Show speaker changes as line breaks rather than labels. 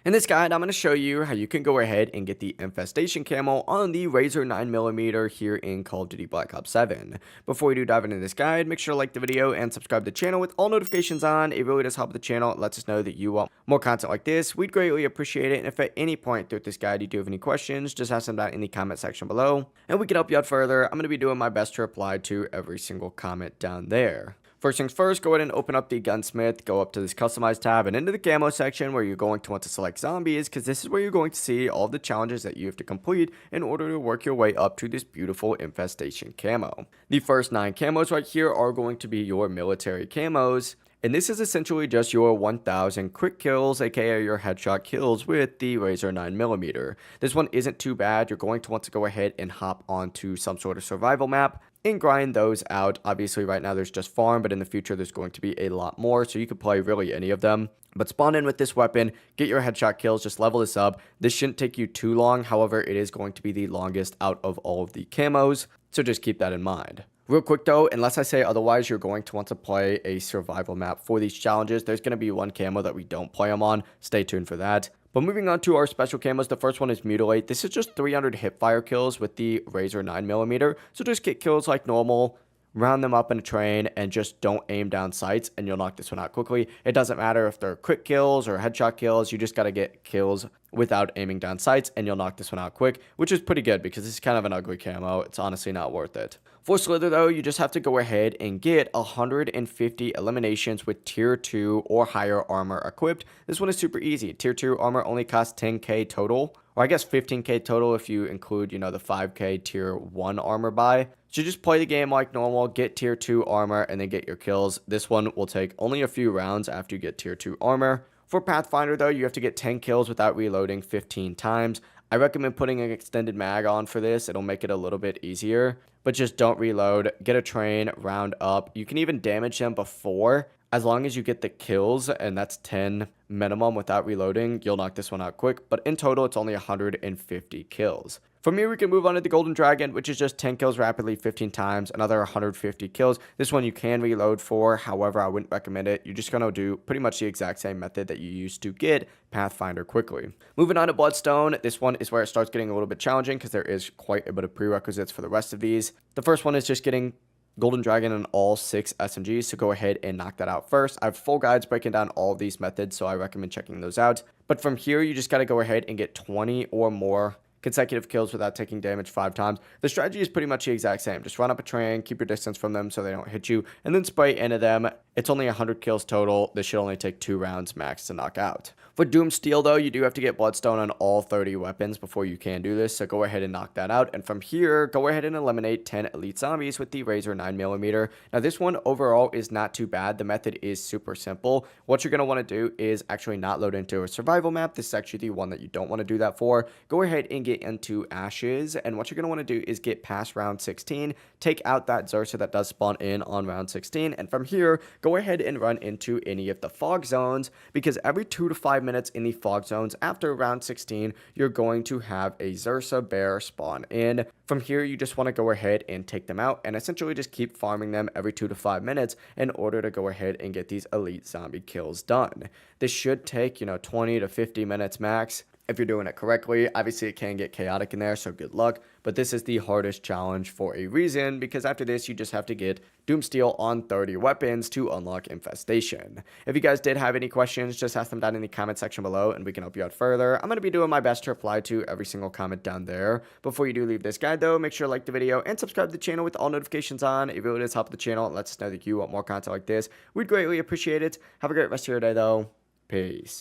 In this guide, I'm going to show you how you can go ahead and get the Infestation camo on the Razor 9mm here in Call of Duty Black Ops 7. Before we do dive into this guide, make sure to like the video and subscribe to the channel with all notifications on. It really does help the channel. It lets us know that you want more content like this. We'd greatly appreciate it. And if at any point throughout this guide you do have any questions, just ask them down in the comment section below, and we can help you out further. I'm going to be doing my best to reply to every single comment down there. First things first, go ahead and open up the gunsmith, go up to this customize tab and into the camo section where you're going to want to select zombies, because this is where you're going to see all the challenges that you have to complete in order to work your way up to this beautiful Infestation camo. The first 9 camos right here are going to be your military camos. And this is essentially just your 1000 quick kills, aka your headshot kills with the Razor 9mm. This one isn't too bad. You're going to want to go ahead and hop onto some sort of survival map and grind those out. Obviously right now there's just farm, but in the future there's going to be a lot more, so you could play really any of them. But spawn in with this weapon, get your headshot kills, just level this up. This shouldn't take you too long, however it is going to be the longest out of all of the camos, so just keep that in mind. Real quick though, unless I say otherwise, you're going to want to play a survival map for these challenges. There's going to be one camo that we don't play them on. Stay tuned for that. But moving on to our special camos, the first one is Mutilate. This is just 300 hipfire kills with the Razor 9mm. So just get kills like normal, round them up in a train, and just don't aim down sights, and you'll knock this one out quickly. It doesn't matter if they're quick kills or headshot kills. You just got to get kills without aiming down sights, and you'll knock this one out quick, which is pretty good because this is kind of an ugly camo. It's honestly not worth it. For Slither though, you just have to go ahead and get 150 eliminations with tier 2 or higher armor equipped. This one is super easy. Tier 2 armor only costs 10k total, or I guess 15k total if you include, the 5k tier 1 armor buy. So just play the game like normal, get tier 2 armor, and then get your kills. This one will take only a few rounds after you get tier 2 armor. For Pathfinder though, you have to get 10 kills without reloading 15 times. I recommend putting an extended mag on for this. It'll make it a little bit easier, but just don't reload. Get a train, round up. You can even damage them before. As long as you get the kills, and that's 10 minimum without reloading, you'll knock this one out quick. But in total, it's only 150 kills. From here, we can move on to the Golden Dragon, which is just 10 kills rapidly 15 times, another 150 kills. This one you can reload for, however, I wouldn't recommend it. You're just going to do pretty much the exact same method that you used to get Pathfinder quickly. Moving on to Bloodstone, this one is where it starts getting a little bit challenging because there is quite a bit of prerequisites for the rest of these. The first one is just getting Golden Dragon on all 6 SMGs, so go ahead and knock that out first. I have full guides breaking down all of these methods, so I recommend checking those out. But from here, you just got to go ahead and get 20 or more consecutive kills without taking damage 5 times. The strategy is pretty much the exact same. Just run up a train, keep your distance from them so they don't hit you, and then spray into them. It's only 100 kills total. This should only take 2 rounds max to knock out. For Doom Steel though, you do have to get Bloodstone on all 30 weapons before you can do this, so go ahead and knock that out. And from here, go ahead and eliminate 10 elite zombies with the Razor 9mm. Now this one overall is not too bad. The method is super simple. What you're going to want to do is actually not load into a survival map. This is actually the one that you don't want to do that for. Go ahead and get into Ashes, and what you're going to want to do is get past round 16, take out that Xerxa that does spawn in on round 16, and from here, go ahead and run into any of the fog zones, because every 2 to 5 minutes in the fog zones after round 16, you're going to have a Xerxa bear spawn in. From here, you just want to go ahead and take them out and essentially just keep farming them every 2 to 5 minutes in order to go ahead and get these elite zombie kills done. This should take, 20 to 50 minutes max if you're doing it correctly. Obviously, it can get chaotic in there, so good luck. But this is the hardest challenge for a reason, because after this, you just have to get Doomsteel on 30 weapons to unlock Infestation. If you guys did have any questions, just ask them down in the comment section below, and we can help you out further. I'm going to be doing my best to reply to every single comment down there. Before you do leave this guide, though, make sure to like the video and subscribe to the channel with all notifications on. It really does help the channel. It lets us know that you want more content like this. We'd greatly appreciate it. Have a great rest of your day, though. Peace.